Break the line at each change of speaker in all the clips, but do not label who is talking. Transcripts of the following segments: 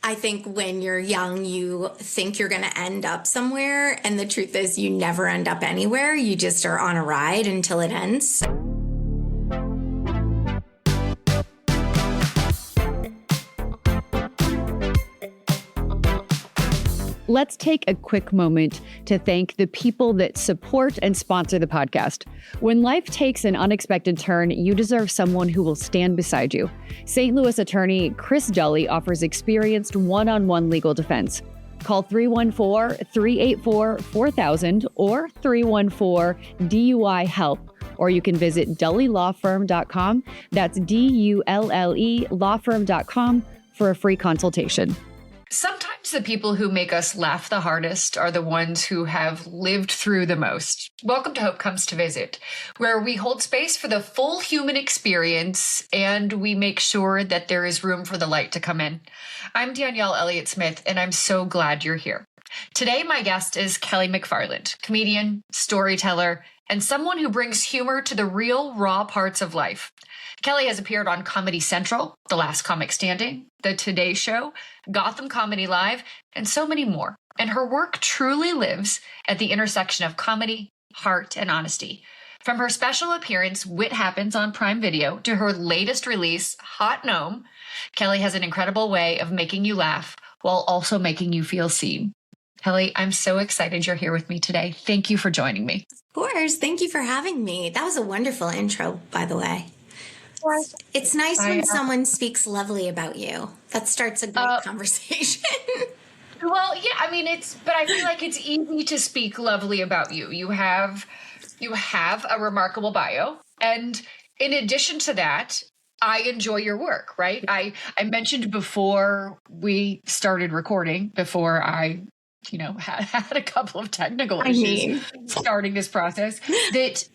I think when you're young, you think you're going to end up somewhere. And the truth is you never end up anywhere. You just are on a ride until it ends.
Let's take a quick moment to thank the people that support and sponsor the podcast. When life takes an unexpected turn, you deserve someone who will stand beside you. St. Louis attorney Chris Dully offers experienced one-on-one legal defense. Call 314-384-4000 or 314-DUI-HELP, or you can visit dullylawfirm.com. That's DULLE lawfirm.com for a free consultation.
Sometimes the people who make us laugh the hardest are the ones who have lived through the most. Welcome to Hope Comes to Visit, where we hold space for the full human experience and we make sure that there is room for the light to come in. I'm Danielle Elliott-Smith, and I'm so glad you're here. Today, my guest is Kelly MacFarland, comedian, storyteller, and someone who brings humor to the real, raw parts of life. Kelly has appeared on Comedy Central, The Last Comic Standing, The Today Show, Gotham Comedy Live, and so many more. And her work truly lives at the intersection of comedy, heart, and honesty. From her special appearance, Wit Happens on Prime Video, to her latest release, Hot Gnome, Kelly has an incredible way of making you laugh while also making you feel seen. Kelly, I'm so excited you're here with me today. Thank you for joining me.
Of course. Thank you for having me. That was a wonderful intro, by the way. It's nice when someone speaks lovely about you. That starts a great conversation.
Well, yeah, I mean, but I feel like it's easy to speak lovely about you. You have a remarkable bio. And in addition to that, I enjoy your work, right? I mentioned before we started recording, before I had a couple of technical issues starting this process, that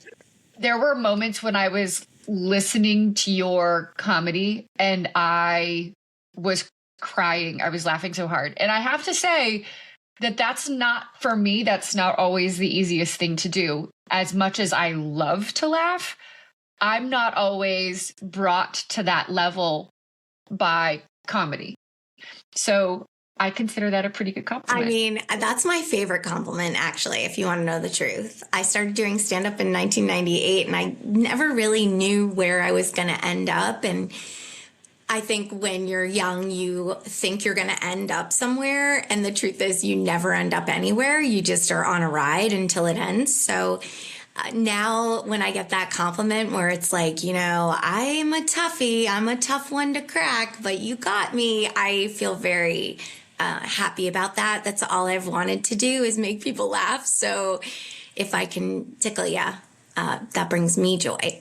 there were moments when I was listening to your comedy and I was crying. I was laughing so hard. And I have to say that that's not, for me, that's not always the easiest thing to do. As much as I love to laugh, I'm not always brought to that level by comedy. So I consider that a pretty good compliment.
I mean, that's my favorite compliment, actually, if you want to know the truth. I started doing stand-up in 1998, and I never really knew where I was going to end up. And I think when you're young, you think you're going to end up somewhere. And the truth is you never end up anywhere. You just are on a ride until it ends. So now when I get that compliment where it's like, I'm a toughie, I'm a tough one to crack, but you got me, I feel very happy about that. That's all I've wanted to do is make people laugh. So if I can tickle you, that brings me joy.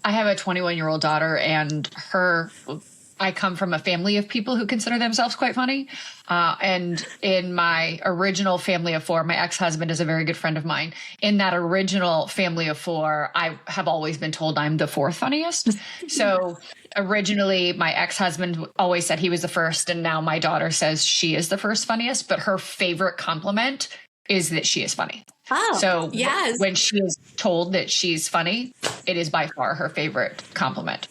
I have a 21-year-old daughter, and I come from a family of people who consider themselves quite funny. And in my original family of four, my ex-husband is a very good friend of mine. In that original family of four, I have always been told I'm the fourth funniest. So originally, my ex-husband always said he was the first, and now my daughter says she is the first funniest, but her favorite compliment is that she is funny.
Oh,
so
yes.
When she is told that she's funny, it is by far her favorite compliment.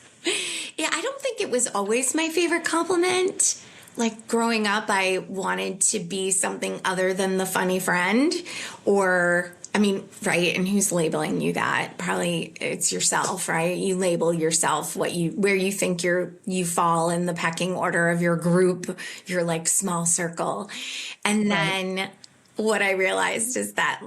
Yeah, I don't think it was always my favorite compliment. Like growing up, I wanted to be something other than the funny friend right. And who's labeling you that? Probably it's yourself, right? You label yourself where you think you fall in the pecking order of your group, your like small circle. And then what I realized is that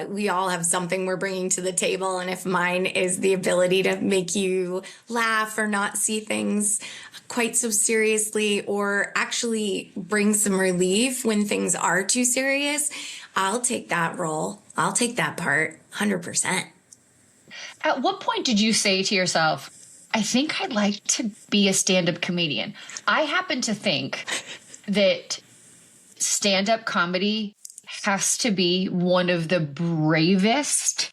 we all have something we're bringing to the table. And if mine is the ability to make you laugh or not see things quite so seriously, or actually bring some relief when things are too serious, I'll take that role. I'll take that part 100%.
At what point did you say to yourself, I think I'd like to be a stand-up comedian? I happen to think that stand-up comedy has to be one of the bravest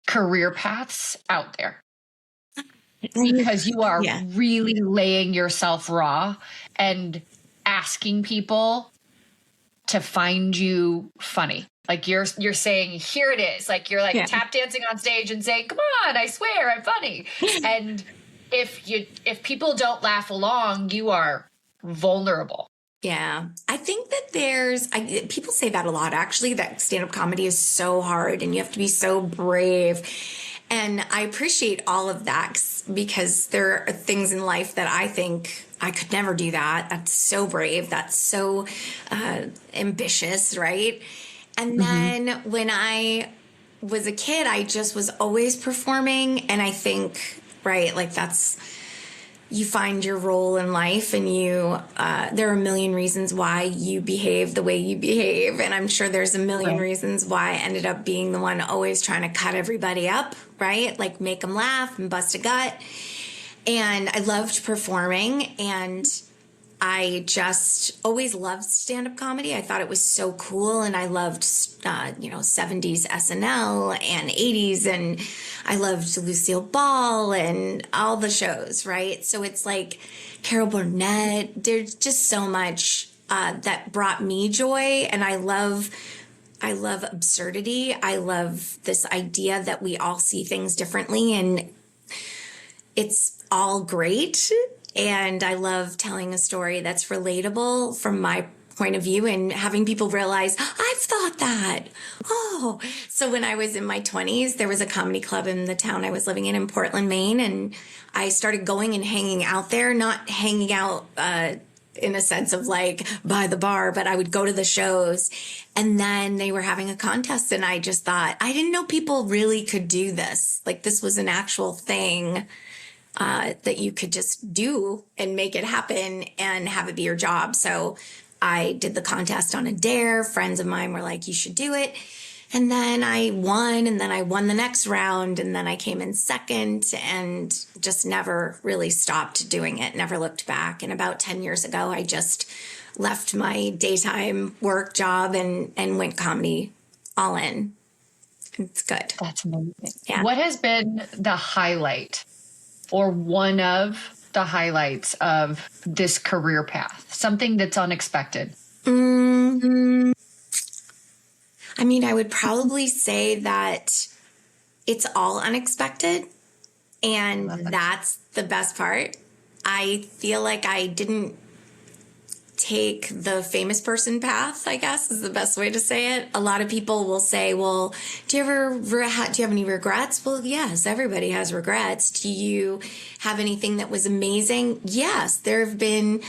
career paths out there, because you are really laying yourself raw and asking people to find you funny. Like you're saying, here it is. Like you're like tap dancing on stage and saying, come on, I swear I'm funny. And if people don't laugh along, you are vulnerable.
Yeah. I think that people say that a lot, actually, that stand-up comedy is so hard and you have to be so brave. And I appreciate all of that because there are things in life that I think I could never do that. That's so brave. That's so ambitious, right? And then when I was a kid, I just was always performing. And I think, right, like you find your role in life, and there are a million reasons why you behave the way you behave. And I'm sure there's a million reasons why I ended up being the one always trying to cut everybody up, right? Like make them laugh and bust a gut. And I loved performing, and I just always loved stand-up comedy. I thought it was so cool, and I loved, 70s SNL and 80s, and I loved Lucille Ball and all the shows, right? So it's like Carol Burnett. There's just so much that brought me joy, and I love absurdity. I love this idea that we all see things differently, and it's all great. And I love telling a story that's relatable from my point of view and having people realize, I've thought that. Oh, so when I was in my 20s, there was a comedy club in the town I was living in Portland, Maine. And I started going and hanging out there, not hanging out in a sense of like by the bar, but I would go to the shows. And then they were having a contest. And I just thought, I didn't know people really could do this. Like this was an actual thing that you could just do and make it happen and have it be your job. So I did the contest on a dare. Friends of mine were like, you should do it. And then I won, and then I won the next round, and then I came in second and just never really stopped doing it, never looked back. And about 10 years ago, I just left my daytime work job and went comedy all in. It's good.
That's amazing.
Yeah.
What has been the highlight or one of the highlights of this career path? Something that's unexpected.
I mean, I would probably say that it's all unexpected, and that's the best part. I feel like I didn't take the famous person path, I guess is the best way to say it. A lot of people will say, well, do you have any regrets? Well, yes, everybody has regrets. Do you have anything that was amazing? Yes, there have been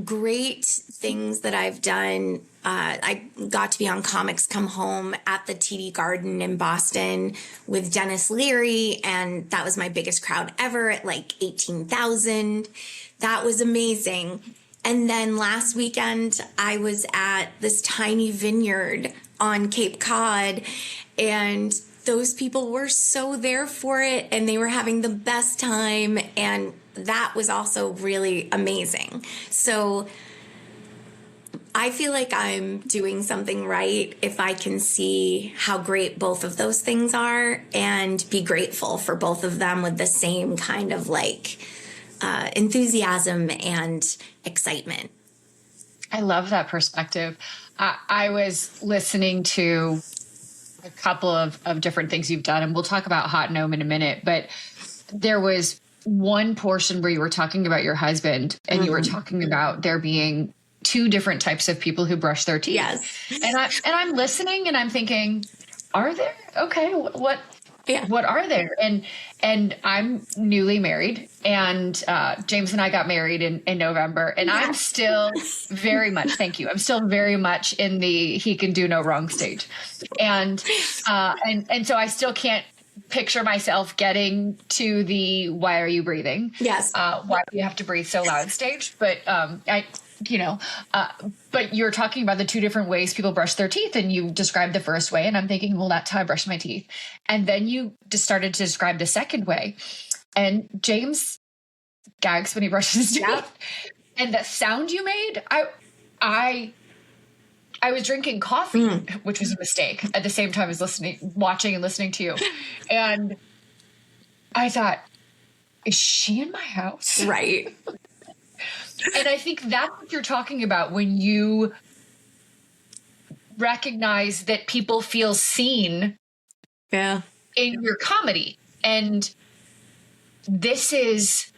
great things that I've done. I got to be on Comics Come Home at the TD Garden in Boston with Dennis Leary, and that was my biggest crowd ever at like 18,000. That was amazing. And then last weekend, I was at this tiny vineyard on Cape Cod, and those people were so there for it, and they were having the best time, and that was also really amazing. So I feel like I'm doing something right if I can see how great both of those things are and be grateful for both of them with the same kind of like enthusiasm and excitement.
I love that perspective. I was listening to a couple of different things you've done, and we'll talk about Hot Gnome in a minute, but there was one portion where you were talking about your husband, and you were talking about there being two different types of people who brush their teeth.
Yes.
And I'm listening and I'm thinking, are there? Okay. What are there? And I'm newly married, and James and I got married in November, and I'm still very much, thank you. I'm still very much in the he can do no wrong stage. And so I still can't picture myself getting to the why are you breathing?
Yes.
Why do you have to breathe so loud stage? But but you're talking about the two different ways people brush their teeth, and you described the first way, and I'm thinking, well, that's how I brush my teeth. And then you just started to describe the second way, and James gags when he brushes his teeth. And the sound you made, I was drinking coffee, which was a mistake at the same time as watching and listening to you. And I thought, is she in my house?
Right.
And I think that's what you're talking about when you recognize that people feel seen in your comedy. And it's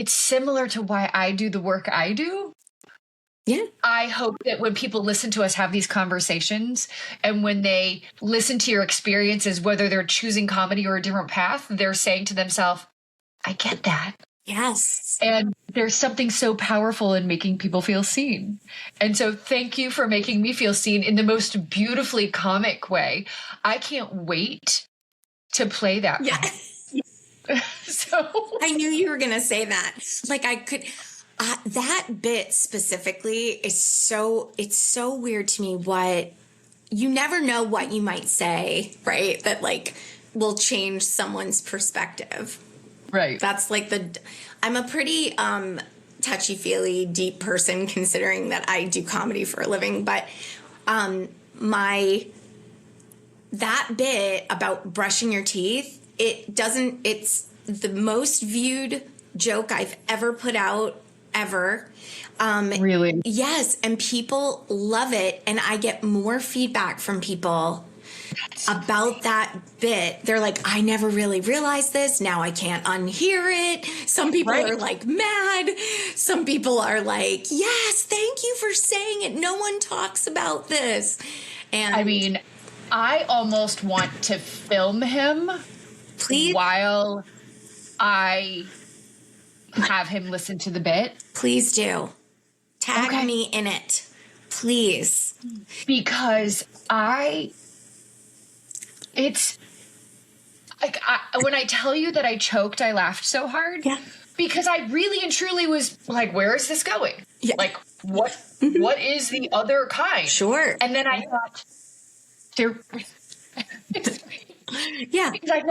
similar to why I do the work I do.
Yeah.
I hope that when people listen to us have these conversations, and when they listen to your experiences, whether they're choosing comedy or a different path, they're saying to themselves, I get that.
Yes.
And there's something so powerful in making people feel seen. And so thank you for making me feel seen in the most beautifully comic way. I can't wait to play that.
Yeah.
So
I knew you were going to say that. Like I could, that bit specifically is it's so weird to me what you never know what you might say, right? That like will change someone's perspective.
right.
That's like I'm a pretty touchy-feely, deep person considering that I do comedy for a living. But that bit about brushing your teeth, it's the most viewed joke I've ever put out ever.
Really?
Yes. And people love it. And I get more feedback from people about that bit. They're like, I never really realized this. Now I can't unhear it. Some people
Right.
are like mad. Some people are like, yes, thank you for saying it. No one talks about this. And
I mean, I almost want to film him
please,
while I have him listen to the bit.
please do. Tag me in it. Please.
Because it's like, when I tell you that I choked, I laughed so hard.
Yeah.
Because I really and truly was like, where is this going?
Yeah.
Like, what is the other kind?
Sure.
And then I thought,
Yeah.
because I've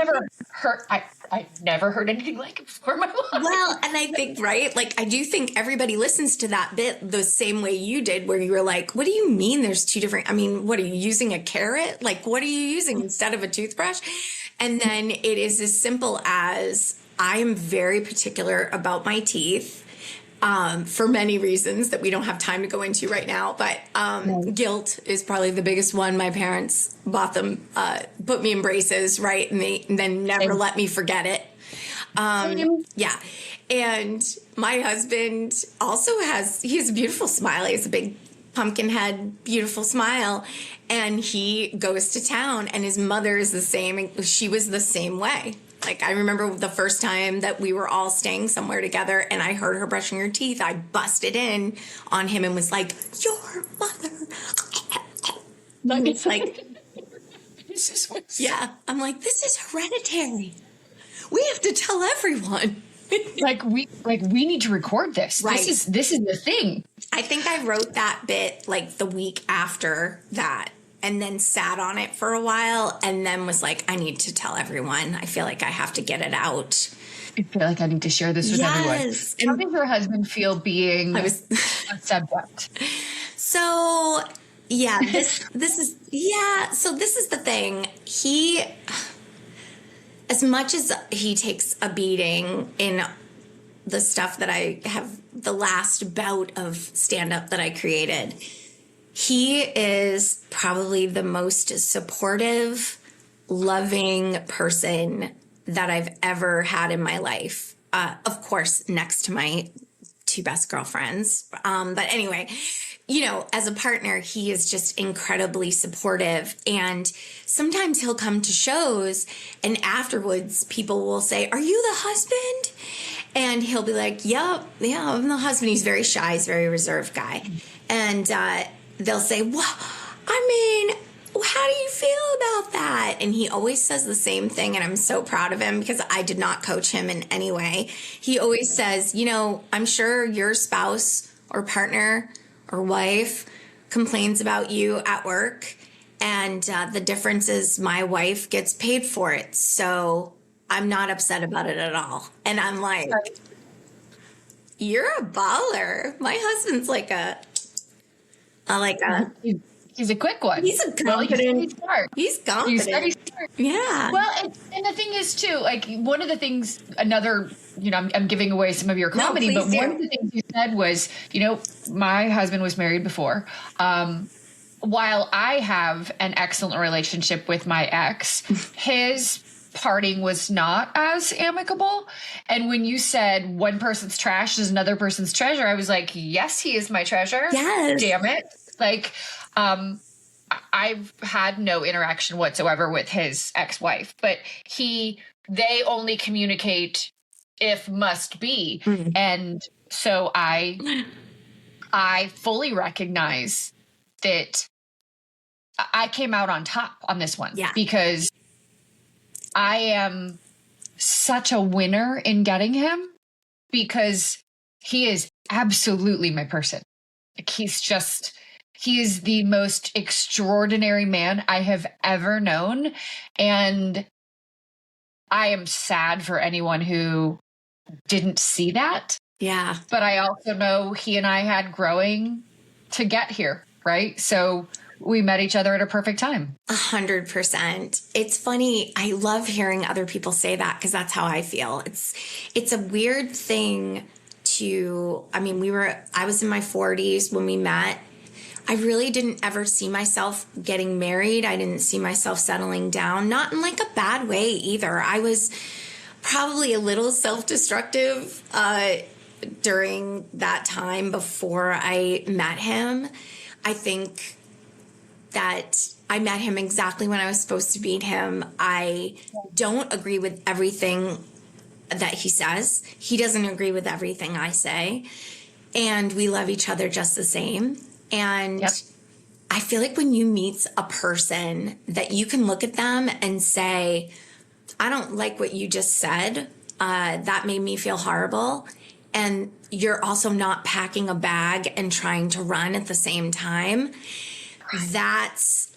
never heard anything like it before in my life.
Well, and I think, right, like, I do think everybody listens to that bit the same way you did, where you were like, what do you mean there's two different, I mean, what are you using, a carrot? Like, what are you using instead of a toothbrush? And then it is as simple as, I am very particular about my teeth. For many reasons that we don't have time to go into right now, but guilt is probably the biggest one. My parents bought them, put me in braces, right? And then never let me forget it. Yeah. And my husband also he has a beautiful smile. He has a big pumpkin head, beautiful smile. And he goes to town, and his mother is the same. She was the same way. Like, I remember the first time that we were all staying somewhere together and I heard her brushing her teeth. I busted in on him and was like, your mother. It's like,
This is what's
yeah. I'm like, this is hereditary. We have to tell everyone.
like we need to record this.
Right.
This is the thing.
I think I wrote that bit like the week after that, and then sat on it for a while, and then was like, I need to tell everyone. I feel like I have to get it out.
I feel like I need to share this with everyone.
Yes.
How did your husband feel being
I was
a subject?
so yeah, this is so this is the thing. He, as much as he takes a beating in the stuff that I have, the last bout of stand-up that I created, he is probably the most supportive, loving person that I've ever had in my life. Of course, next to my two best girlfriends. But anyway, you know, as a partner, he is just incredibly supportive. And sometimes he'll come to shows, and afterwards people will say, are you the husband? And he'll be like, yeah, I'm the husband. He's very shy. He's a very reserved guy. And they'll say, well, I mean, how do you feel about that? And he always says the same thing, and I'm so proud of him because I did not coach him in any way. He always says, you know, I'm sure your spouse or partner or wife complains about you at work, and the difference is my wife gets paid for it, so I'm not upset about it at all. And I'm like, you're a baller. My husband's like
He's a quick one.
He's a confident.
He's smart.
He's confident.
He's smart.
Yeah.
Well, and the thing is too, like one of the things, another, you know, I'm giving away some of your comedy, but one of the things you said was, you know, my husband was married before. While I have an excellent relationship with my ex, his parting was not as amicable. And when you said one person's trash is another person's treasure, I was like, yes, he is my treasure.
Yes.
Damn it. Like, I've had no interaction whatsoever with his ex-wife, but they only communicate if must be. Mm-hmm. And so I fully recognize that I came out on top on this one, because I am such a winner in getting him, because he is absolutely my person. Like, he is the most extraordinary man I have ever known. And I am sad for anyone who didn't see that.
Yeah.
But I also know he and I had growing to get here, right? So we met each other at a perfect time.
100%. It's funny. I love hearing other people say that, because that's how I feel. It's a weird thing I was in my 40s when we met. I really didn't ever see myself getting married. I didn't see myself settling down, not in like a bad way either. I was probably a little self-destructive during that time before I met him. I think that I met him exactly when I was supposed to meet him. I don't agree with everything that he says. He doesn't agree with everything I say. And we love each other just the same. And I feel like when you meet a person that you can look at them and say, I don't like what you just said. That made me feel horrible. And you're also not packing a bag and trying to run at the same time. That's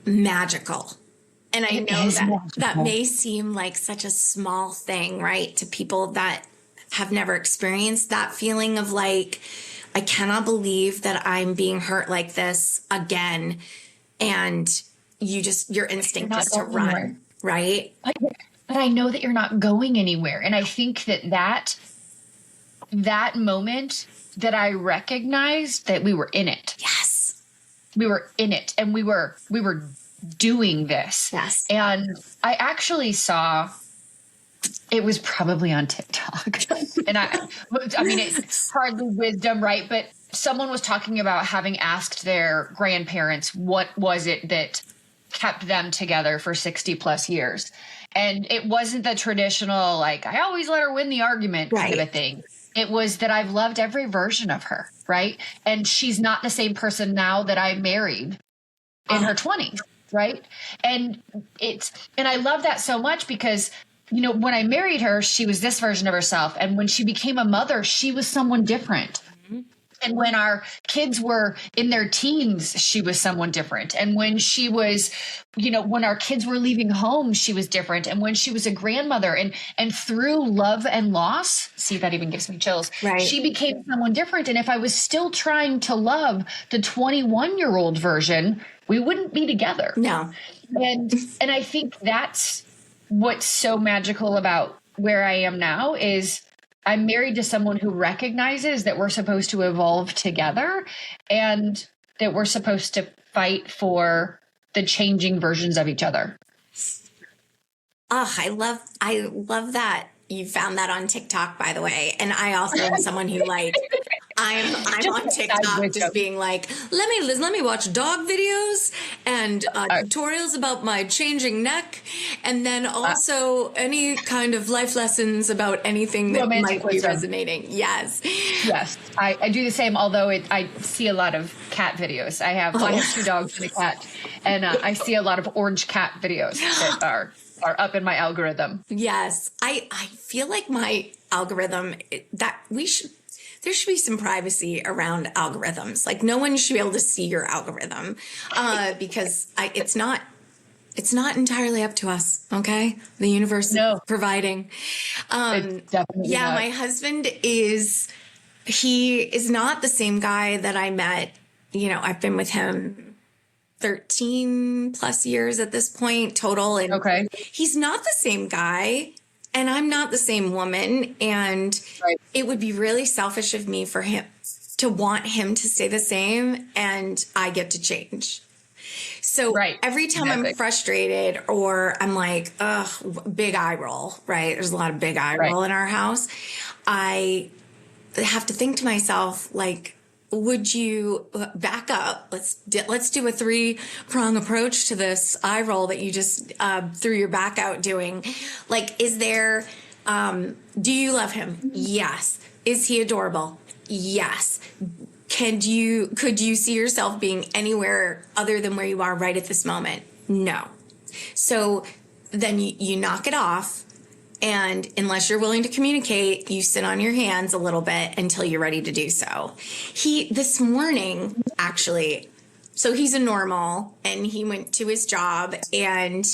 magical. And I know that may seem like such a small thing, right, to people that have never experienced that feeling of like, I cannot believe that I'm being hurt like this again. And your instinct is to run, right?
But I know that you're not going anywhere. And I think that moment that I recognized that we were in it.
Yes.
We were in it, and we were doing this.
Yes.
And I actually saw, it was probably on TikTok. And I mean, it's hardly wisdom, right? But someone was talking about having asked their grandparents, what was it that kept them together for 60 plus years? And it wasn't the traditional, like, I always let her win the argument kind of a thing. It was that I've loved every version of her, right? And she's not the same person now that I married in her 20s, right? And I love that so much because, you know, when I married her, she was this version of herself. And when she became a mother, she was someone different. Mm-hmm. And when our kids were in their teens, she was someone different. And when she was, you know, when our kids were leaving home, she was different. And when she was a grandmother and through love and loss, see, that even gives me chills.
Right.
She became someone different. And if I was still trying to love the 21-year-old version, we wouldn't be together.
No.
And I think that's what's so magical about where I am now is I'm married to someone who recognizes that we're supposed to evolve together and that we're supposed to fight for the changing versions of each other.
Oh, I love that you found that on TikTok, by the way. And I also am someone who like, I'm on TikTok just being like, let me watch dog videos and tutorials about my changing neck. And then also any kind of life lessons about anything that might be resonating. Yes.
Yes. I do the same, although I see a lot of cat videos. I have 2 dogs and a cat. And I see a lot of orange cat videos that are up in my algorithm.
Yes. I feel like my algorithm there should be some privacy around algorithms. Like no one should be able to see your algorithm because it's not entirely up to us. Okay. The universe is providing.
It's definitely not.
My husband he is not the same guy that I met. You know, I've been with him 13 plus years at this point total. And he's not the same guy and I'm not the same woman. And it would be really selfish of me for him to want him to stay the same and I get to change. So every time
exactly.
I'm frustrated or I'm like, ugh, big eye roll, right? There's a lot of big eye roll in our house. I have to think to myself, like, would you back up? Let's do a 3-prong approach to this eye roll that you just threw your back out doing. Like, is there, do you love him? Yes. Is he adorable? Yes. Could you see yourself being anywhere other than where you are right at this moment? No. So then you knock it off. And unless you're willing to communicate, you sit on your hands a little bit until you're ready to do so. This morning, actually, so he's a normal and he went to his job and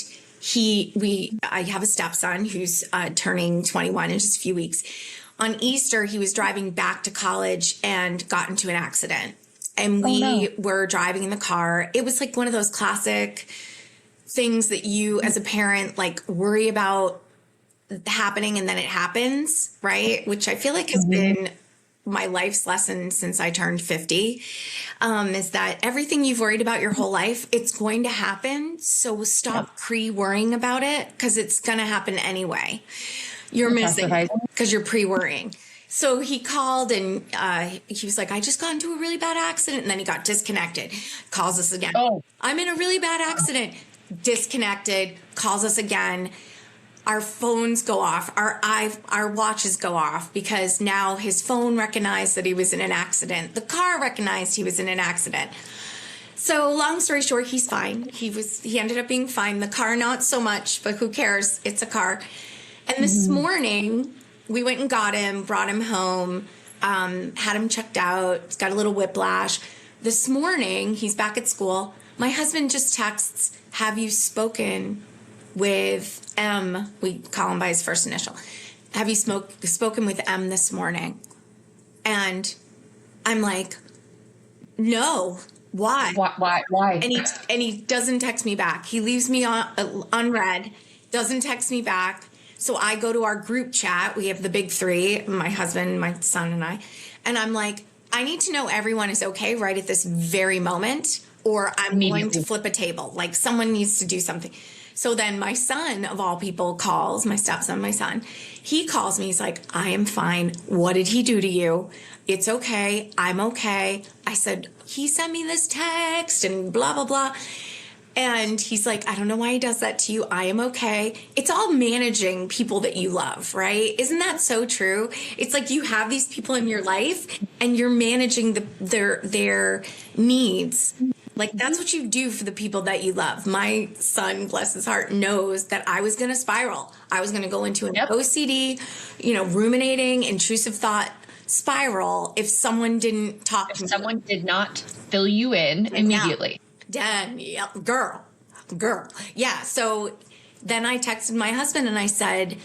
I have a stepson who's turning 21 in just a few weeks. On Easter, he was driving back to college and got into an accident. And we were driving in the car. It was like one of those classic things that you as a parent like worry about happening and then it happens, right? Which I feel like has been my life's lesson since I turned 50, is that everything you've worried about your whole life, it's going to happen. So stop pre-worrying about it because it's going to happen anyway. You're missing because you're pre-worrying. So he called and he was like, I just got into a really bad accident. And then he got disconnected, calls us again. Oh, I'm in a really bad accident. Disconnected, calls us again. Our phones go off, our watches go off because now his phone recognized that he was in an accident. The car recognized he was in an accident. So long story short, he's fine. He ended up being fine. The car, not so much, but who cares? It's a car. And this morning, we went and got him, brought him home, had him checked out. He's got a little whiplash. This morning, he's back at school. My husband just texts, have you spoken with M? We call him by his first initial. Have you spoken with M this morning? And I'm like, no. Why?
Why?
And he doesn't text me back. He leaves me on unread, doesn't text me back. So I go to our group chat. We have the big three, my husband, my son, and I. And I'm like, I need to know everyone is okay right at this very moment, or I'm going to flip a table. Like someone needs to do something. So then my son, of all people, calls, my stepson, my son. He calls me. He's like, I am fine. What did he do to you? It's okay. I'm okay. I said, he sent me this text and blah, blah, blah. And he's like, I don't know why he does that to you. I am okay. It's all managing people that you love, right? Isn't that so true? It's like you have these people in your life and you're managing their needs. Like, that's what you do for the people that you love. My son, bless his heart, knows that I was going to spiral. I was going to go into an OCD, ruminating, intrusive thought spiral if someone didn't talk to me.
If someone did not fill you in immediately.
Danielle, girl. Yeah. So then I texted my husband and I said,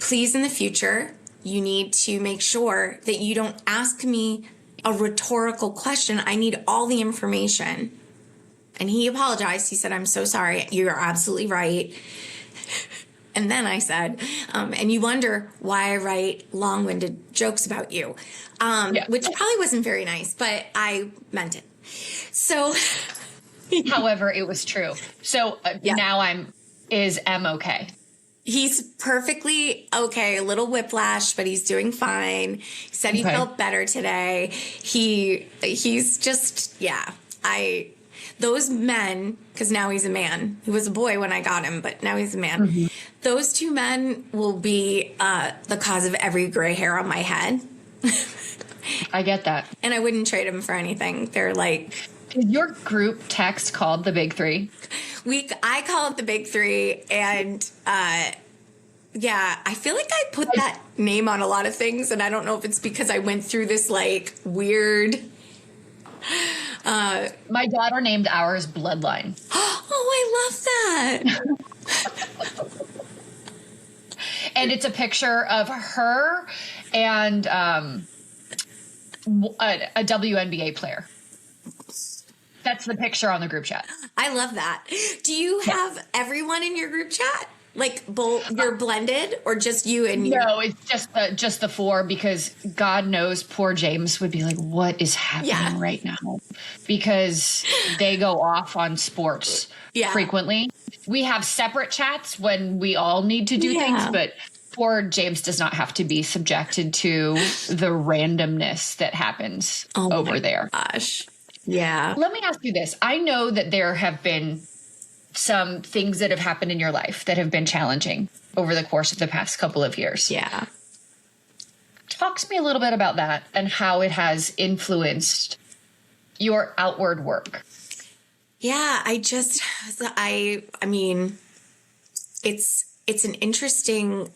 please, in the future, you need to make sure that you don't ask me a rhetorical question. I need all the information. And he apologized. He said, I'm so sorry. You're absolutely right. And then I said, and you wonder why I write long-winded jokes about you, which probably wasn't very nice, but I meant it. So,
however, it was true. So now is M okay?
He's perfectly okay, a little whiplash, but he's doing fine. He said he felt better today. He's just, those men, because now he's a man. He was a boy when I got him, but now he's a man. Mm-hmm. Those two men will be the cause of every gray hair on my head.
I get that.
And I wouldn't trade them for anything. They're like...
Is your group text called the Big Three?
I call it the Big Three, and I feel like I put that name on a lot of things, and I don't know if it's because I went through this like weird.
My daughter named ours Bloodline.
Oh, I love that.
And it's a picture of her and a WNBA player. That's the picture on the group chat.
I love that. Do you have everyone in your group chat? Like both, you're blended, or just you and you?
No, it's just the four, because God knows poor James would be like, what is happening right now? Because they go off on sports frequently. We have separate chats when we all need to do things, but poor James does not have to be subjected to the randomness that happens over there.
Gosh. Yeah.
Let me ask you this. I know that there have been some things that have happened in your life that have been challenging over the course of the past couple of years.
Yeah.
Talk to me a little bit about that and how it has influenced your outward work.
Yeah, I mean, it's an interesting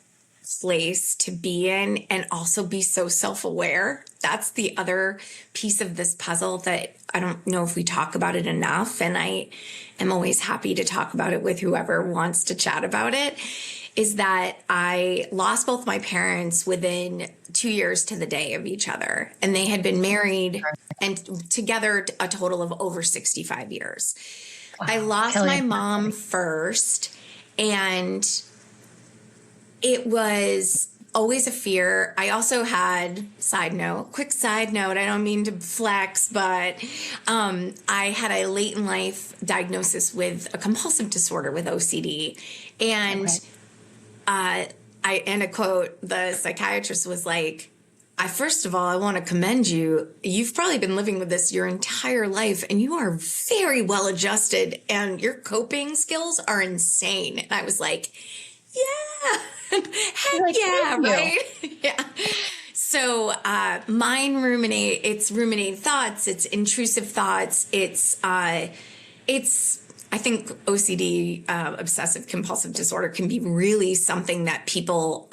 place to be in and also be so self-aware. That's the other piece of this puzzle that I don't know if we talk about it enough. And I am always happy to talk about it with whoever wants to chat about it, is that I lost both my parents within 2 years to the day of each other. And they had been married and together a total of over 65 years. Wow. I lost my mom first, and it was always a fear. I also had, quick side note, I don't mean to flex, but I had a late in life diagnosis with a compulsive disorder with OCD. And and a quote, the psychiatrist was like, first of all, I want to commend you. You've probably been living with this your entire life, and you are very well adjusted, and your coping skills are insane. And I was like, yeah. Heck like, yeah, right? Yeah. So it's ruminating thoughts, it's intrusive thoughts, it's I think OCD, obsessive compulsive disorder, can be really something that people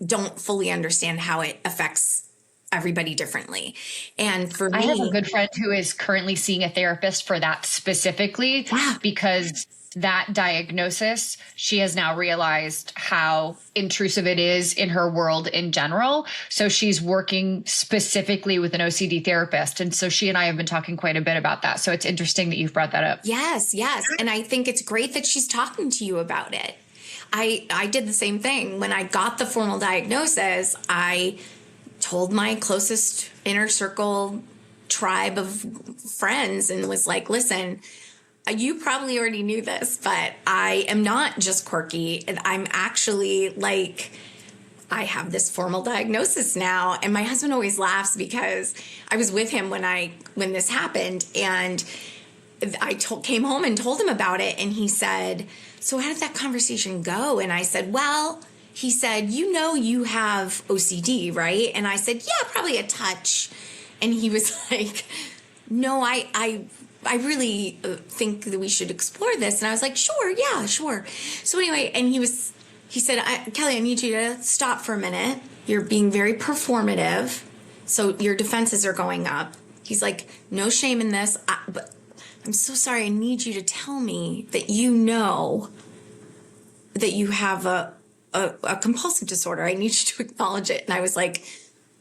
don't fully understand how it affects everybody differently. And for me,
I have a good friend who is currently seeing a therapist for that specifically, because that diagnosis, she has now realized how intrusive it is in her world in general. So she's working specifically with an OCD therapist. And so she and I have been talking quite a bit about that. So it's interesting that you've brought that up.
Yes. And I think it's great that she's talking to you about it. I did the same thing. When I got the formal diagnosis, I told my closest inner circle tribe of friends and was like, listen, you probably already knew this, but I am not just quirky, and I'm actually I have this formal diagnosis now. And my husband always laughs because I was with him when this happened, and I came home and told him about it, and he said, so how did that conversation go? And I said, well, he said, you have OCD, right? And I said, yeah, probably a touch. And he was like, no, I really think that we should explore this. And I was like, sure. So anyway, and he said, Kelly, I need you to stop for a minute. You're being very performative. So your defenses are going up. He's like, no shame in this. But I'm so sorry. I need you to tell me that you know that you have a compulsive disorder. I need you to acknowledge it. And I was like,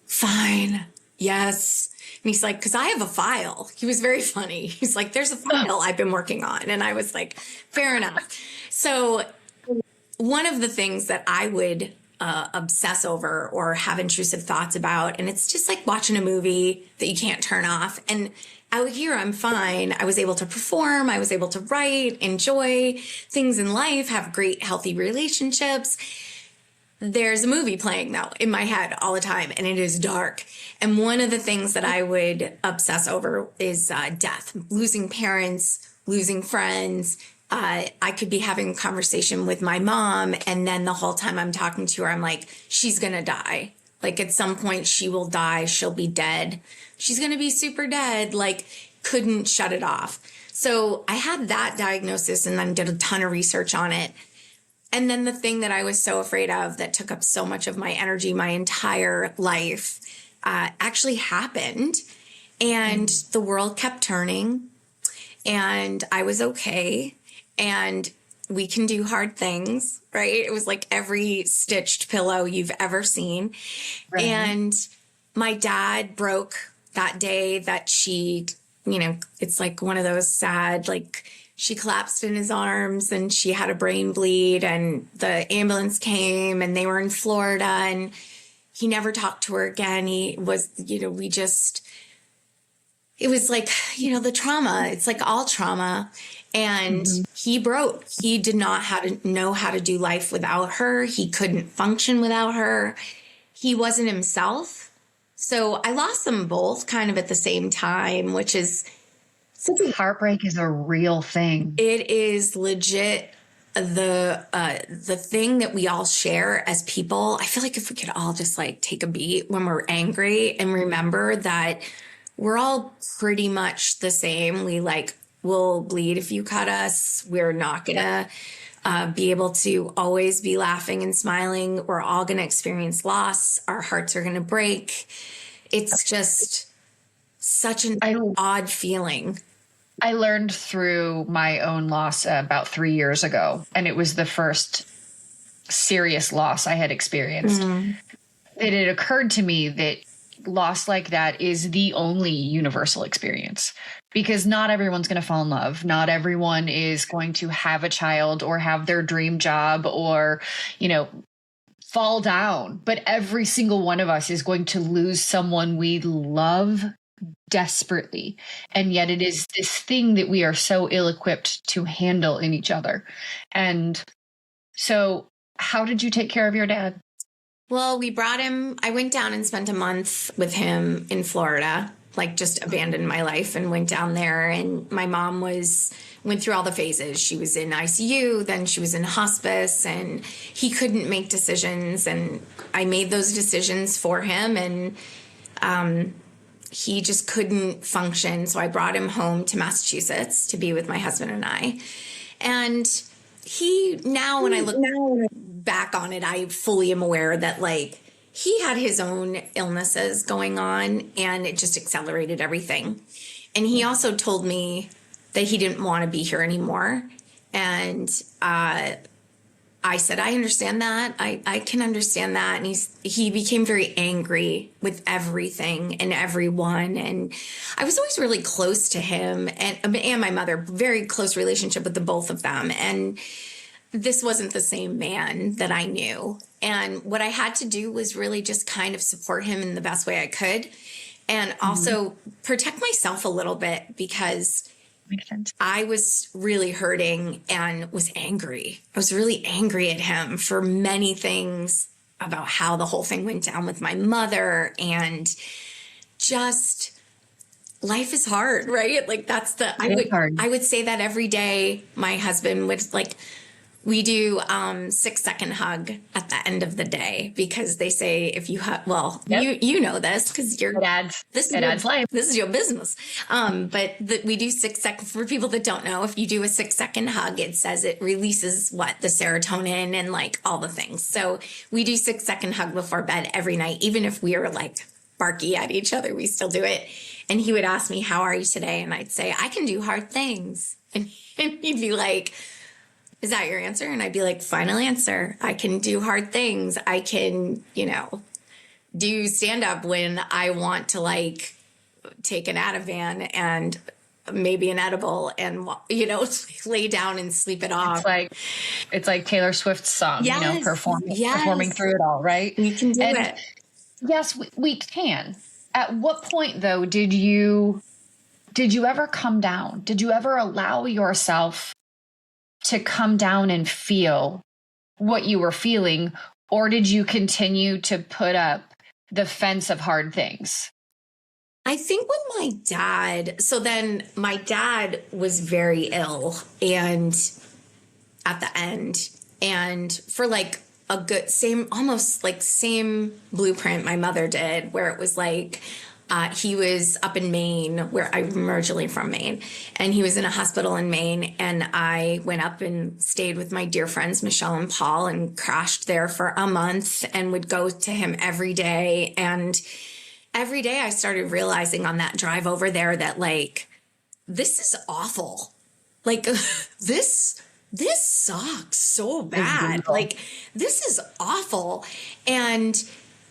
fine. Yes. And he's like, because I have a file. He was very funny. He's like, there's a file I've been working on. And I was like, fair enough. So one of the things that I would obsess over or have intrusive thoughts about, and it's just like watching a movie that you can't turn off. And out here, I'm fine. I was able to perform. I was able to write, enjoy things in life, have great, healthy relationships. There's a movie playing, though, in my head all the time, and it is dark. And one of the things that I would obsess over is death, losing parents, losing friends. I could be having a conversation with my mom, and then the whole time I'm talking to her, I'm like, she's going to die. Like, at some point, she will die. She'll be dead. She's going to be super dead. Like, couldn't shut it off. So I had that diagnosis and then did a ton of research on it. And then the thing that I was so afraid of that took up so much of my energy my entire life actually happened. And the world kept turning. And I was okay. And we can do hard things, right? It was like every stitched pillow you've ever seen. Right. And my dad broke that day that she, it's like one of those sad, like, she collapsed in his arms and she had a brain bleed, and the ambulance came and they were in Florida, and he never talked to her again. He was, it was like, the trauma, it's like all trauma. And he broke. He did not know how to do life without her. He couldn't function without her. He wasn't himself. So I lost them both kind of at the same time, which is
heartbreak is a real thing.
It is legit the thing that we all share as people. I feel like if we could all just like take a beat when we're angry and remember that we're all pretty much the same. We'll bleed if you cut us. We're not going to be able to always be laughing and smiling. We're all going to experience loss. Our hearts are going to break. It's just such an odd feeling.
I learned through my own loss about 3 years ago, and it was the first serious loss I had experienced. It occurred to me that loss like that is the only universal experience, because not everyone's going to fall in love. Not everyone is going to have a child or have their dream job or, fall down. But every single one of us is going to lose someone we love desperately. And yet it is this thing that we are so ill-equipped to handle in each other. And so how did you take care of your dad?
Well, we brought him, I went down and spent a month with him in Florida, just abandoned my life and went down there. And my mom went through all the phases. She was in ICU, then she was in hospice, and he couldn't make decisions. And I made those decisions for him, and he just couldn't function. So I brought him home to Massachusetts to be with my husband and I. And now when I look back on it, I fully am aware that he had his own illnesses going on, and it just accelerated everything. And he also told me that he didn't want to be here anymore. And I said, I understand that. I can understand that. And he became very angry with everything and everyone. And I was always really close to him and my mother, very close relationship with the both of them. And this wasn't the same man that I knew. And what I had to do was really just kind of support him in the best way I could. And also protect myself a little bit, because
makes sense.
I was really hurting and was angry. I was really angry at him for many things about how the whole thing went down with my mother, and just life is hard, right? I would say that every day. My husband would we do 6-second hug at the end of the day, because they say if you hug, you know this because you're
adds life.
This is your business. We do 6 seconds for people that don't know. If you do a 6-second hug, it says it releases the serotonin and all the things. So we do 6-second hug before bed every night, even if we are barky at each other, we still do it. And he would ask me, "How are you today?" And I'd say, "I can do hard things." And he'd be like, "Is that your answer?" And I'd be like, "Final answer. I can do hard things. I can, do stand up when I want to take an Ativan and maybe an edible and, lay down and sleep it off."
It's like Taylor Swift's song, performing through it all, right?
We can do it.
Yes, we can. At what point though, did you ever come down? Did you ever allow yourself to come down and feel what you were feeling? Or did you continue to put up the fence of hard things?
I think when my dad was very ill and at the end, and for a good same blueprint my mother did, where it was he was up in Maine, where I'm originally from Maine, and he was in a hospital in Maine. And I went up and stayed with my dear friends, Michelle and Paul, and crashed there for a month and would go to him every day. And every day I started realizing on that drive over there that this is awful. This sucks so bad. This is awful. And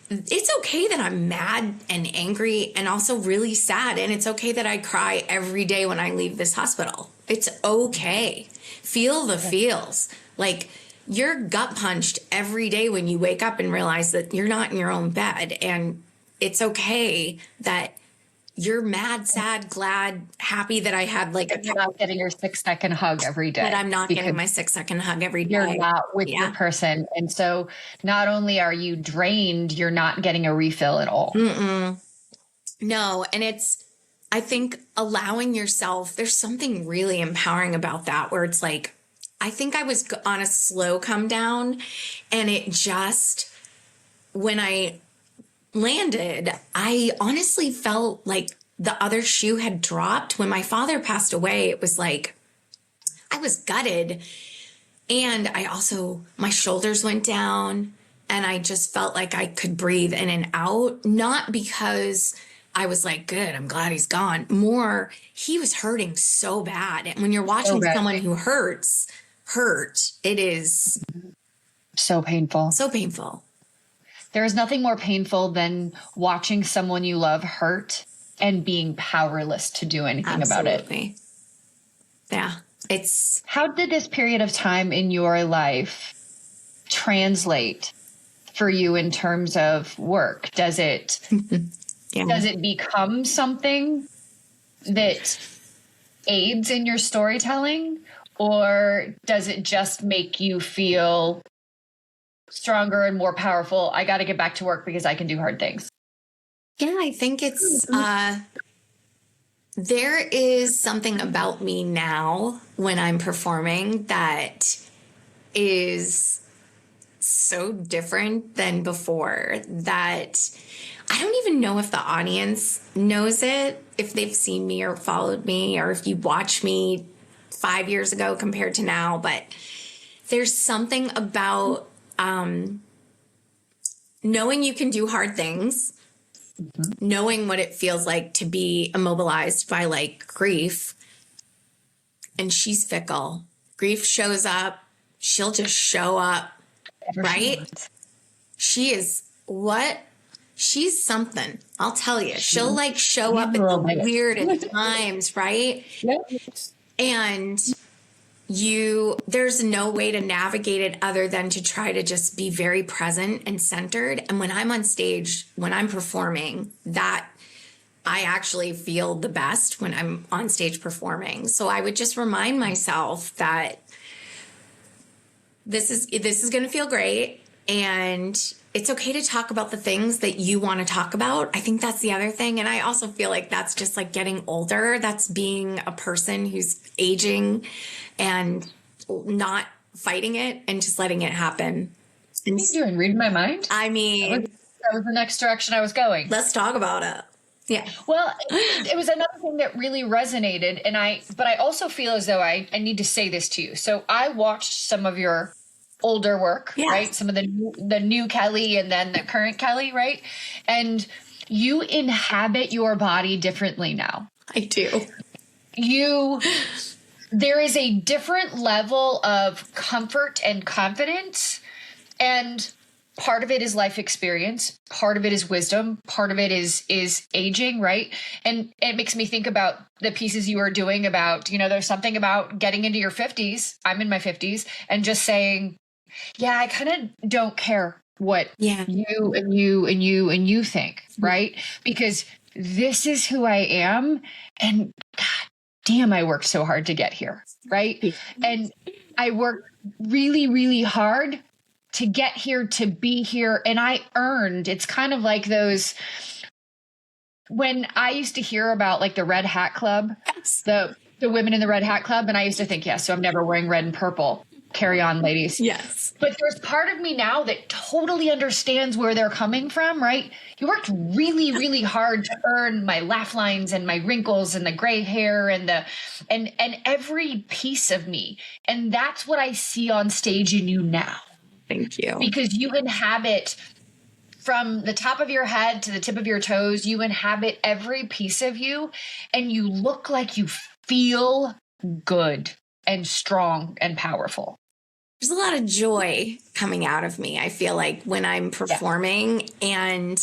it's okay that I'm mad and angry and also really sad. And it's okay that I cry every day when I leave this hospital. It's okay. Feel the feels. Like, you're gut punched every day when you wake up and realize that you're not in your own bed. And it's okay that you're mad, sad, glad, happy that I had like
you're not getting your 6-second hug every day.
That I'm not getting my 6-second hug every day.
You're not with your person. And so not only are you drained, you're not getting a refill at all.
No. And I think allowing yourself, there's something really empowering about that, where it's like, I think I was on a slow come down, and it just, when I landed, I honestly felt like the other shoe had dropped. When my father passed away, it was like, I was gutted. And my shoulders went down, and I just felt like I could breathe in and out. Not because I was like, good, I'm glad he's gone. More, he was hurting so bad. And when you're watching someone who hurt, it is
so painful.
So painful.
There is nothing more painful than watching someone you love hurt and being powerless to do anything about it.
Yeah.
How did this period of time in your life translate for you in terms of work? Does it does it become something that aids in your storytelling, or does it just make you feel stronger and more powerful? I got to get back to work because I can do hard things.
Yeah, I think it's there is something about me now when I'm performing that is so different than before, that I don't even know if the audience knows it, if they've seen me or followed me, or if you watch me 5 years ago compared to now. But there's something about knowing you can do hard things, knowing what it feels like to be immobilized by like grief. And she's fickle. Grief shows up. She'll just show up, right? She is what? She's something. I'll tell you. She'll like show up at the weirdest times, right? And there's no way to navigate it other than to try to just be very present and centered. And when I'm on stage, when I'm performing, that I actually feel the best when I'm on stage performing. So I would just remind myself that this is going to feel great, and it's okay to talk about the things that you want to talk about. I think that's the other thing. And I also feel like that's just like getting older. That's being a person who's aging and not fighting it and just letting it happen.
What are you doing? Reading my mind?
I mean,
that was the next direction I was going.
Let's talk about it. Yeah.
Well, it was another thing that really resonated. But I also feel as though I need to say this to you. So I watched some of your older work, right? Some of the new Kelly and then the current Kelly, right? And you inhabit your body differently now.
I do.
There is a different level of comfort and confidence, and part of it is life experience. Part of it is wisdom. Part of it is aging, right? And it makes me think about the pieces you are doing about, there's something about getting into your 50s. I'm in my 50s, and just saying, yeah, I kind of don't care what you and you think, right? Because this is who I am, and God damn, I worked so hard to get here, right? And I worked really, really hard to get here, to be here, and I earned. It's kind of like those, when I used to hear about like the Red Hat Club, the women in the Red Hat Club, and I used to think, so I'm never wearing red and purple. Carry on, ladies.
Yes.
But there's part of me now that totally understands where they're coming from, right? You worked really, really hard to earn my laugh lines and my wrinkles and the gray hair and every piece of me. And that's what I see on stage in you now.
Thank you.
Because you inhabit, from the top of your head to the tip of your toes, you inhabit every piece of you, and you look like you feel good and strong and powerful.
there's a lot of joy coming out of me. I feel like when I'm performing, and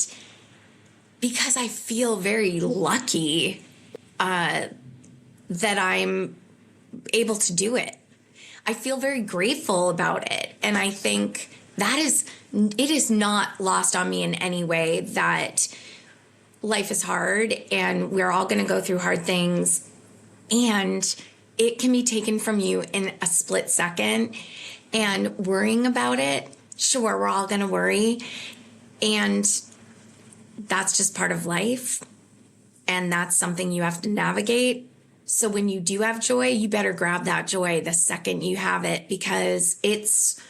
because I feel very lucky that I'm able to do it. I feel very grateful about it. And I think it is not lost on me in any way that life is hard and we're all going to go through hard things, and it can be taken from you in a split second. And worrying about it, sure, we're all going to worry. And that's just part of life. And that's something you have to navigate. So when you do have joy, you better grab that joy the second you have it, because it's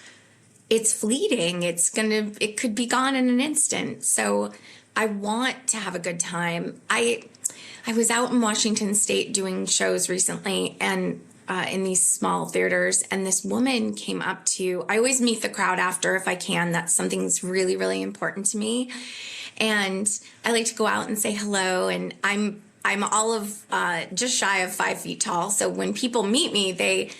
fleeting. It could be gone in an instant. So I want to have a good time. I was out in Washington State doing shows recently, and in these small theaters, and this woman came up to, I always meet the crowd after if I can. That's something that's really, really important to me. And I like to go out and say hello. And I'm all of just shy of 5 feet tall. So when people meet me, they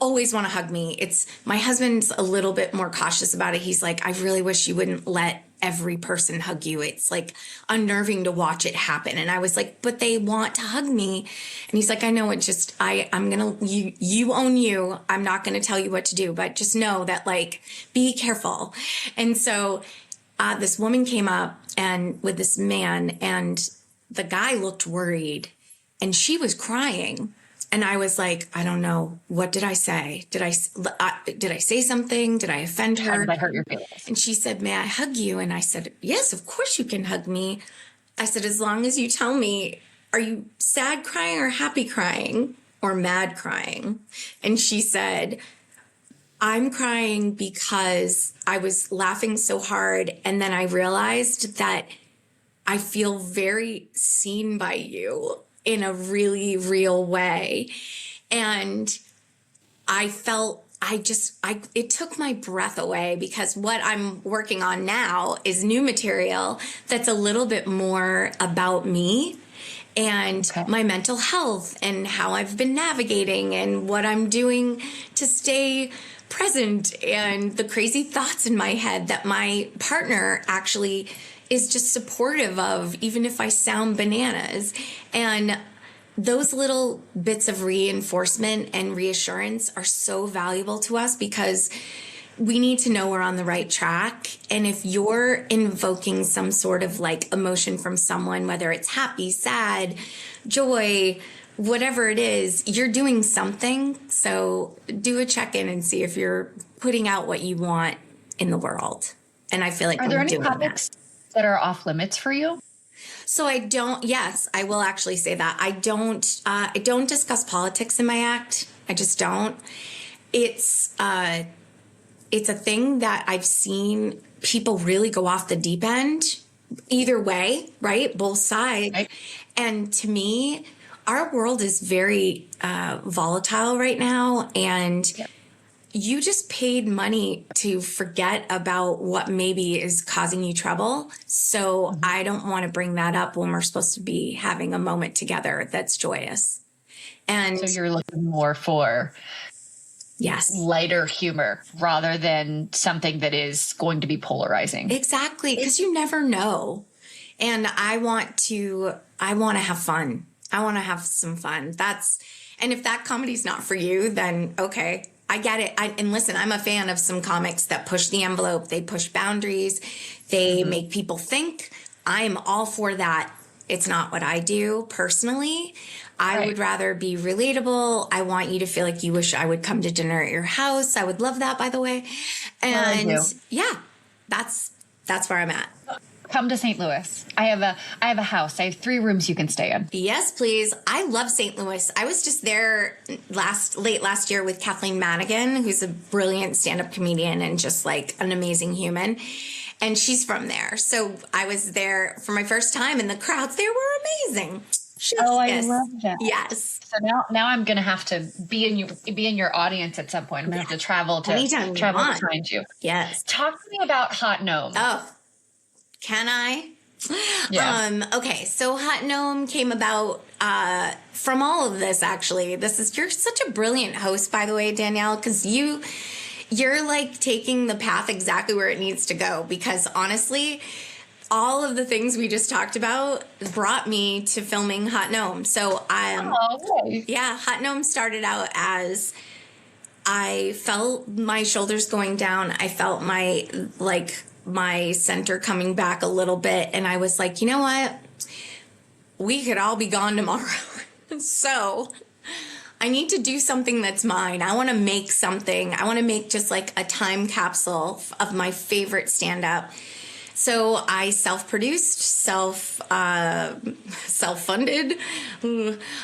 always want to hug me. My husband's a little bit more cautious about it. He's like, I really wish you wouldn't let every person hug you. It's like unnerving to watch it happen. And I was like, but they want to hug me. And he's like, I know, it just, you own you. I'm not going to tell you what to do, but just know that, like, be careful. And so this woman came up and with this man, and the guy looked worried and she was crying. And I was like, I don't know. What did I say? Did I say something? Did I offend her?
How did I hurt your feelings?
And she said, may I hug you? And I said, yes, of course you can hug me. I said, as long as you tell me, are you sad crying or happy crying or mad crying? And she said, I'm crying because I was laughing so hard. And then I realized that I feel very seen by you in a really real way. And I felt, it took my breath away, because what I'm working on now is new material that's a little bit more about me and my mental health and how I've been navigating and what I'm doing to stay present, and the crazy thoughts in my head that my partner actually is just supportive of, even if I sound bananas. And those little bits of reinforcement and reassurance are so valuable to us, because we need to know we're on the right track. And if you're invoking some sort of like emotion from someone, whether it's happy, sad, joy, whatever it is, you're doing something. So do a check-in and see if you're putting out what you want in the world. And I feel like
are there any topics that are off limits for you?
So yes, I will actually say that. I don't discuss politics in my act. I just don't. It's a thing that I've seen people really go off the deep end either way, right? Both sides. Right. And to me, our world is very volatile right now. And you just paid money to forget about what maybe is causing you trouble. So I don't want to bring that up when we're supposed to be having a moment together that's joyous. And
so you're looking more for lighter humor rather than something that is going to be polarizing.
Exactly, because you never know. And I want to have fun. I want to have some fun. And if that comedy's not for you, then okay. I get it. And listen, I'm a fan of some comics that push the envelope. They push boundaries. They make people think. I'm all for that. It's not what I do personally. I would rather be relatable. I want you to feel like you wish I would come to dinner at your house. I would love that, by the way. And that's where I'm at.
Come to St. Louis. I have a house. I have 3 rooms you can stay in.
Yes, please. I love St. Louis. I was just there late last year with Kathleen Madigan, who's a brilliant stand-up comedian and just like an amazing human. And she's from there. So I was there for my first time, and the crowds there were amazing.
I love that.
Yes.
So now I'm going to have to be in your audience at some point. I'm going to have to travel to find you.
Yes.
Talk to me about Hot Gnome.
Oh, can I?
Yeah.
Okay. So Hot Gnome came about from all of this, actually. You're such a brilliant host, by the way, Danielle, because You're like taking the path exactly where it needs to go, because honestly, all of the things we just talked about brought me to filming Hot Gnome. So yeah, Hot Gnome started out as I felt my shoulders going down. I felt my center coming back a little bit. And I was like, you know what? We could all be gone tomorrow. So I need to do something that's mine. I want to make something. I want to make just like a time capsule of my favorite stand-up. So I self-produced, self-funded.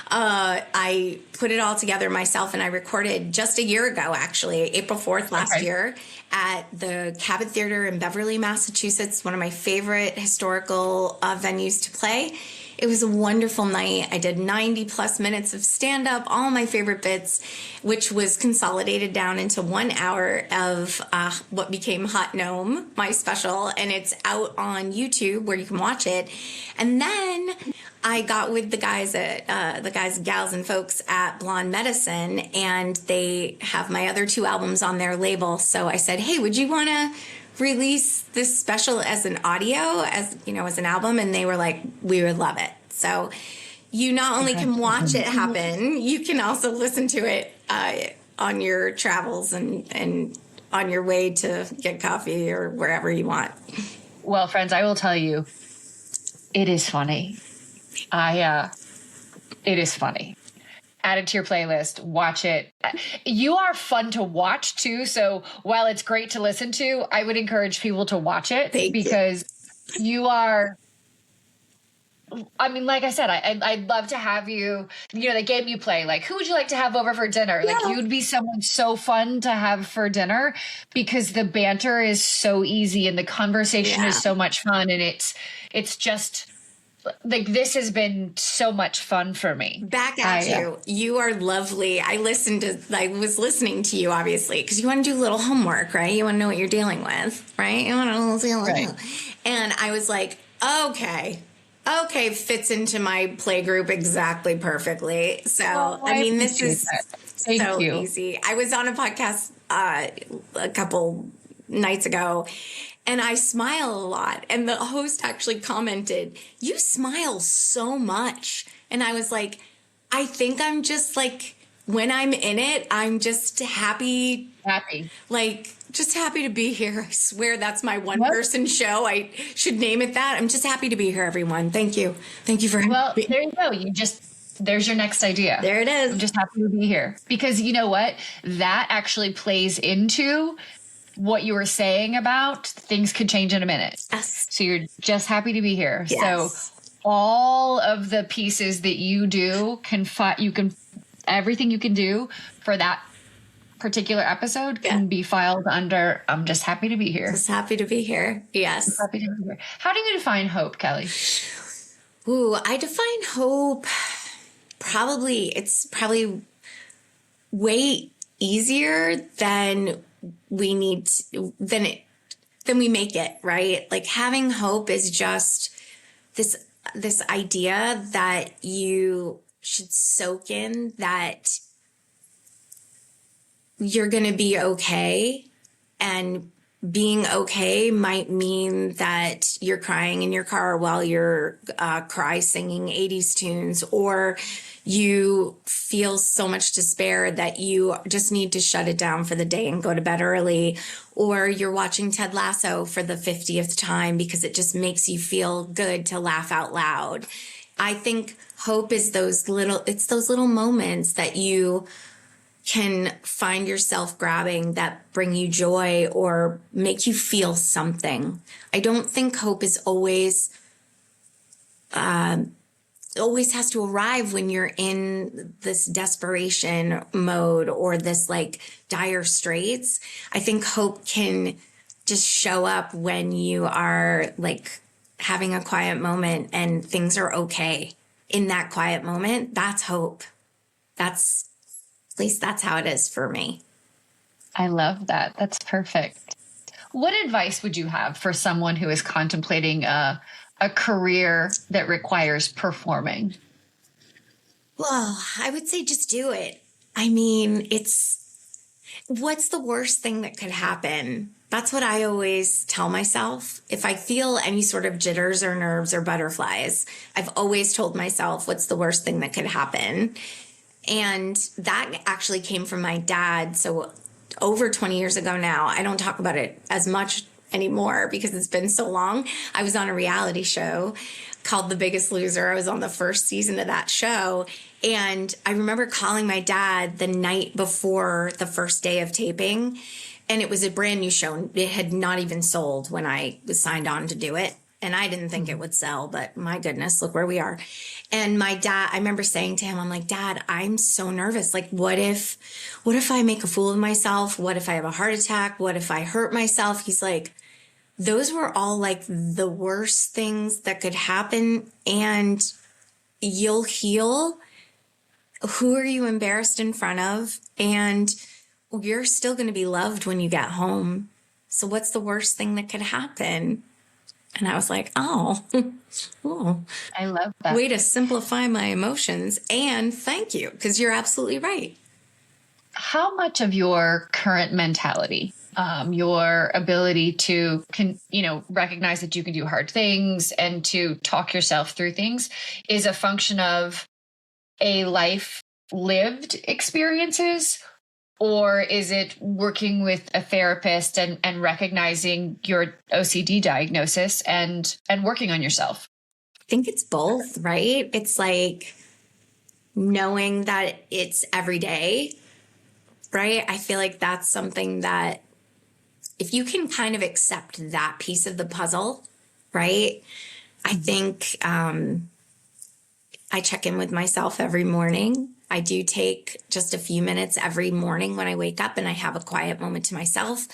I put it all together myself, and I recorded just a year ago, actually, April 4th last year at the Cabot Theater in Beverly, Massachusetts, one of my favorite historical venues to play. It was a wonderful night. I did 90 plus minutes of stand-up, all my favorite bits, which was consolidated down into 1 hour of what became Hot Gnome, my special, and it's out on YouTube where you can watch it. And then I got with the guys, gals, and folks at Blonde Medicine, and they have my other 2 albums on their label. So I said, hey, would you want to release this special as an audio, as an album? And they were like, we would love it. So you not only can watch it happen, you can also listen to it on your travels and on your way to get coffee or wherever you want.
Well, friends, I will tell you, it is funny. It is funny. Add it to your playlist. Watch it. You are fun to watch too. So while it's great to listen to, I would encourage people to watch it because you are. I mean, like I said, I'd love to have you. The game you play, like, who would you like to have over for dinner? Yeah. Like, you'd be someone so fun to have for dinner because the banter is so easy and the conversation is so much fun, and it's just. Like, this has been so much fun for me. Back at you.
You are lovely. I was listening to you, obviously, because you want to do a little homework, right? You want to know what you're dealing with, right? You want to deal with. And I was like, okay, fits into my play group exactly perfectly. So, this is so easy. I was on a podcast a couple nights ago, and I smile a lot. And the host actually commented, you smile so much. And I was like, I think I'm just like, when I'm in it, I'm just happy. Like, just happy to be here. I swear that's my one person show. I should name it that. I'm just happy to be here, everyone. Thank you. Thank you for having me.
There you go. There's your next idea.
There it is.
I'm just happy to be here. Because you know what? That actually plays into what you were saying about things could change in a minute.
Yes.
So you're just happy to be here.
Yes.
So all of the pieces that you do everything you can do for that particular episode can be filed under, I'm just happy to be here.
Just happy to be here. Yes.
Happy to be here. How do you define hope, Kelly?
Ooh, I define hope it's probably way easier than we need to, than we make it, right? Like, having hope is just this idea that you should soak in, that you're going to be okay, and being okay might mean that you're crying in your car while you're singing 80s tunes, or you feel so much despair that you just need to shut it down for the day and go to bed early, or you're watching Ted Lasso for the 50th time because it just makes you feel good to laugh out loud. I think hope is those little moments that you can find yourself grabbing that bring you joy or make you feel something. I don't think hope is always has to arrive when you're in this desperation mode or this like dire straits. I think hope can just show up when you are like having a quiet moment and things are okay. In that quiet moment, that's hope. At least that's how it is for me.
I love that. That's perfect. What advice would you have for someone who is contemplating a career that requires performing?
Well, I would say just do it. I mean, What's the worst thing that could happen? That's what I always tell myself. If I feel any sort of jitters or nerves or butterflies, I've always told myself, what's the worst thing that could happen? And that actually came from my dad. So over 20 years ago now, I don't talk about it as much anymore because it's been so long. I was on a reality show called The Biggest Loser. I was on the first season of that show. And I remember calling my dad the night before the first day of taping. And it was a brand new show. It had not even sold when I was signed on to do it. And I didn't think it would sell, but my goodness, look where we are. And my dad, I remember saying to him, I'm like, Dad, I'm so nervous. Like, what if I make a fool of myself? What if I have a heart attack? What if I hurt myself? He's like, those were all like the worst things that could happen, and you'll heal. Who are you embarrassed in front of? And you're still going to be loved when you get home. So what's the worst thing that could happen? And I was like, oh,
I love that.
Way to simplify my emotions. And thank you, because you're absolutely right.
How much of your current mentality, your ability to, recognize that you can do hard things and to talk yourself through things is a function of a life lived experiences? Or is it working with a therapist and recognizing your OCD diagnosis and working on yourself?
I think it's both, right? It's like knowing that it's every day, right? I feel like that's something that if you can kind of accept that piece of the puzzle, right? I think I check in with myself every morning. I do take just a few minutes every morning when I wake up and I have a quiet moment to myself.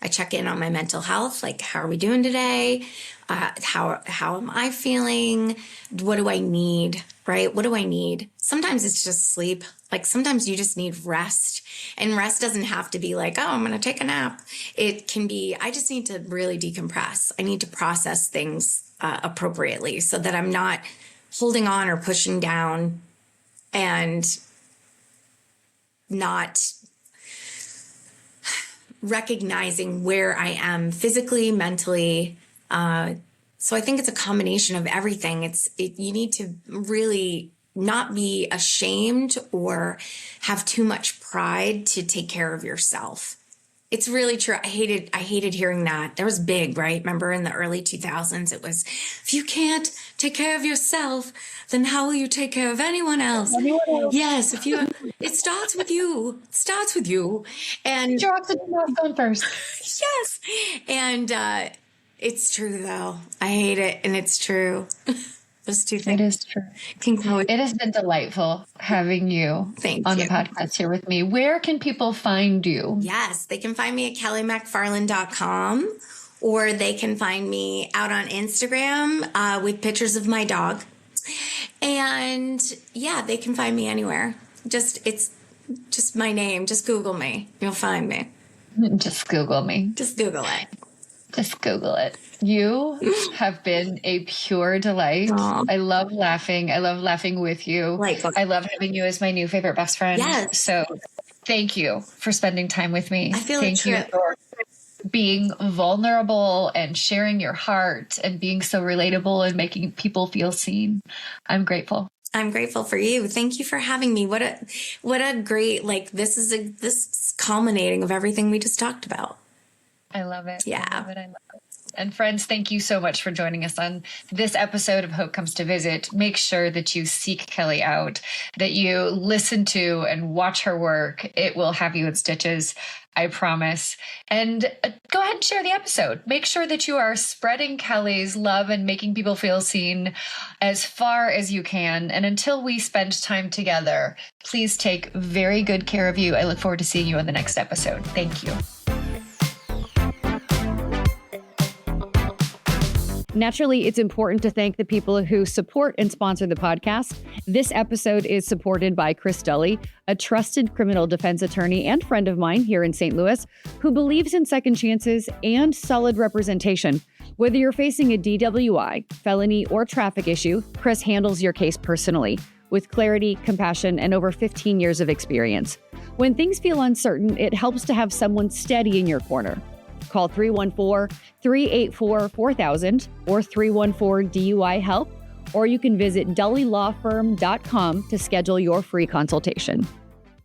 I check in on my mental health, like how are we doing today? How am I feeling? What do I need, right? What do I need? Sometimes it's just sleep. Like sometimes you just need rest. And rest doesn't have to be like, oh, I'm going to take a nap. It can be, I just need to really decompress. I need to process things appropriately so that I'm not holding on or pushing down and not recognizing where I am physically, mentally. So I think it's a combination of everything. You need to really not be ashamed or have too much pride to take care of yourself. It's really true. I hated hearing that. That was big, right? Remember in the early 2000s, it was, if you can't take care of yourself, then how will you take care of anyone else? Yes, it starts with you. It starts with you. And
your oxygen mask on first.
Yes. And it's true though. I hate it, and it's true. Those two things.
It is true. It has been delightful having you on the podcast here with me. Where can people find you?
Yes, they can find me at kellymacfarland.com, or they can find me out on Instagram with pictures of my dog. And yeah, they can find me anywhere. It's just my name. Just Google me. You'll find me.
Just Google me.
Just Google it.
Just Google it. You have been a pure delight. Aww. I love laughing. I love laughing with you. I love having you as my new favorite best friend.
Yes.
So thank you for spending time with me.
Thank you
for being vulnerable and sharing your heart and being so relatable and making people feel seen. I'm grateful.
I'm grateful for you. Thank you for having me. What a great, this is culminating of everything we just talked about.
I love it.
Yeah.
I love it. And friends, thank you so much for joining us on this episode of Hope Comes to Visit. Make sure that you seek Kelly out, that you listen to and watch her work. It will have you in stitches, I promise. And go ahead and share the episode. Make sure that you are spreading Kelly's love and making people feel seen as far as you can. And until we spend time together, please take very good care of you. I look forward to seeing you on the next episode. Thank you.
Naturally, it's important to thank the people who support and sponsor the podcast. This episode is supported by Chris Dully, a trusted criminal defense attorney and friend of mine here in St. Louis, who believes in second chances and solid representation. Whether you're facing a DWI, felony, or traffic issue, Chris handles your case personally. with clarity, compassion, and over 15 years of experience. When things feel uncertain, it helps to have someone steady in your corner. Call 314-384-4000 or 314-DUI-HELP, or you can visit dullylawfirm.com to schedule your free consultation.